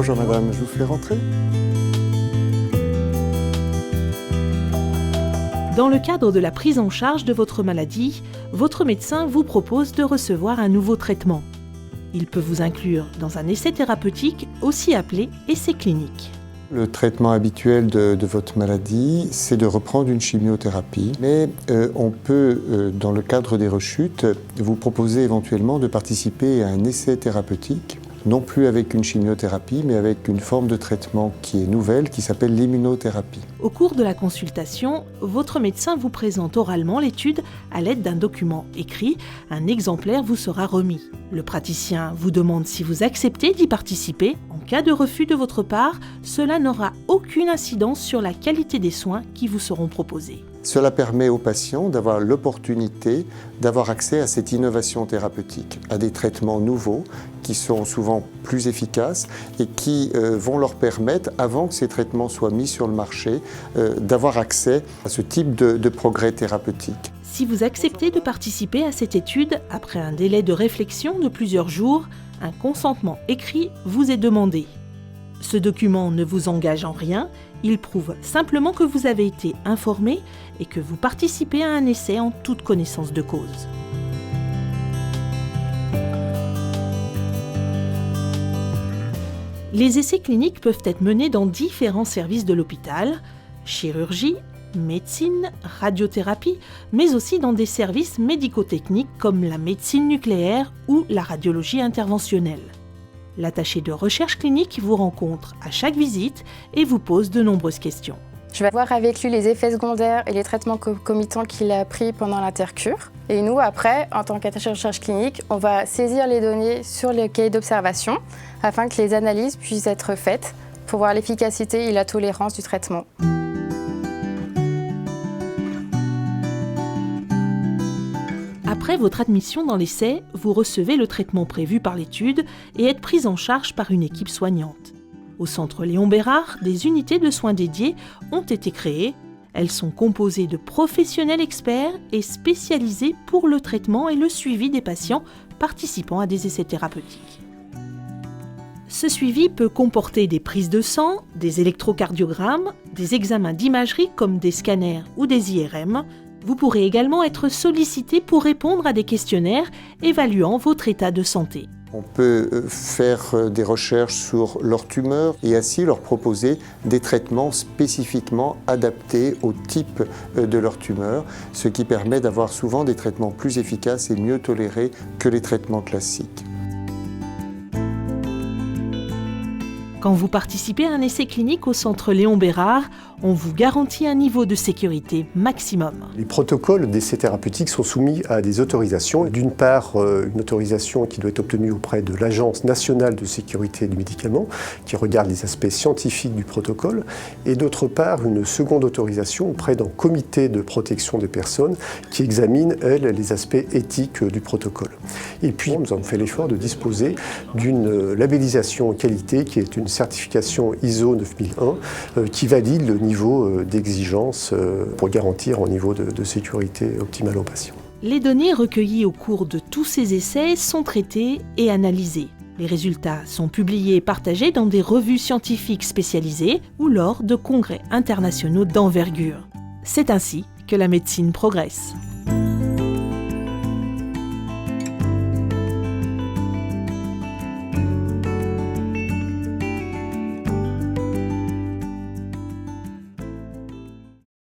Bonjour madame, je vous fais rentrer. Dans le cadre de la prise en charge de votre maladie, votre médecin vous propose de recevoir un nouveau traitement. Il peut vous inclure dans un essai thérapeutique, aussi appelé essai clinique. Le traitement habituel de votre maladie, c'est de reprendre une chimiothérapie. Mais on peut, dans le cadre des rechutes, vous proposer éventuellement de participer à un essai thérapeutique, non plus avec une chimiothérapie, mais avec une forme de traitement qui est nouvelle, qui s'appelle l'immunothérapie. Au cours de la consultation, votre médecin vous présente oralement l'étude à l'aide d'un document écrit. Un exemplaire vous sera remis. Le praticien vous demande si vous acceptez d'y participer. En cas de refus de votre part, cela n'aura aucune incidence sur la qualité des soins qui vous seront proposés. Cela permet aux patients d'avoir l'opportunité d'avoir accès à cette innovation thérapeutique, à des traitements nouveaux qui sont souvent plus efficaces et qui vont leur permettre, avant que ces traitements soient mis sur le marché, d'avoir accès à ce type de progrès thérapeutique. Si vous acceptez de participer à cette étude, après un délai de réflexion de plusieurs jours, un consentement écrit vous est demandé. Ce document ne vous engage en rien, il prouve simplement que vous avez été informé et que vous participez à un essai en toute connaissance de cause. Les essais cliniques peuvent être menés dans différents services de l'hôpital, chirurgie, médecine, radiothérapie, mais aussi dans des services médico-techniques comme la médecine nucléaire ou la radiologie interventionnelle. L'attaché de recherche clinique vous rencontre à chaque visite et vous pose de nombreuses questions. Je vais voir avec lui les effets secondaires et les traitements concomitants qu'il a pris pendant l'intercure. Et nous, après, en tant qu'attaché de recherche clinique, on va saisir les données sur le cahier d'observation afin que les analyses puissent être faites pour voir l'efficacité et la tolérance du traitement. Après votre admission dans l'essai, vous recevez le traitement prévu par l'étude et êtes pris en charge par une équipe soignante. Au centre Léon Bérard, des unités de soins dédiées ont été créées. Elles sont composées de professionnels experts et spécialisés pour le traitement et le suivi des patients participant à des essais thérapeutiques. Ce suivi peut comporter des prises de sang, des électrocardiogrammes, des examens d'imagerie comme des scanners ou des IRM. Vous pourrez également être sollicité pour répondre à des questionnaires évaluant votre état de santé. On peut faire des recherches sur leurs tumeurs et ainsi leur proposer des traitements spécifiquement adaptés au type de leur tumeur, ce qui permet d'avoir souvent des traitements plus efficaces et mieux tolérés que les traitements classiques. Quand vous participez à un essai clinique au centre Léon Bérard, on vous garantit un niveau de sécurité maximum. Les protocoles d'essais thérapeutiques sont soumis à des autorisations. D'une part, une autorisation qui doit être obtenue auprès de l'Agence nationale de sécurité du médicament, qui regarde les aspects scientifiques du protocole, et d'autre part, une seconde autorisation auprès d'un comité de protection des personnes qui examine, elle, les aspects éthiques du protocole. Et puis, nous avons fait l'effort de disposer d'une labellisation qualité qui est une certification ISO 9001 qui valide le niveau d'exigence pour garantir un niveau de sécurité optimal aux patients. Les données recueillies au cours de tous ces essais sont traitées et analysées. Les résultats sont publiés et partagés dans des revues scientifiques spécialisées ou lors de congrès internationaux d'envergure. C'est ainsi que la médecine progresse.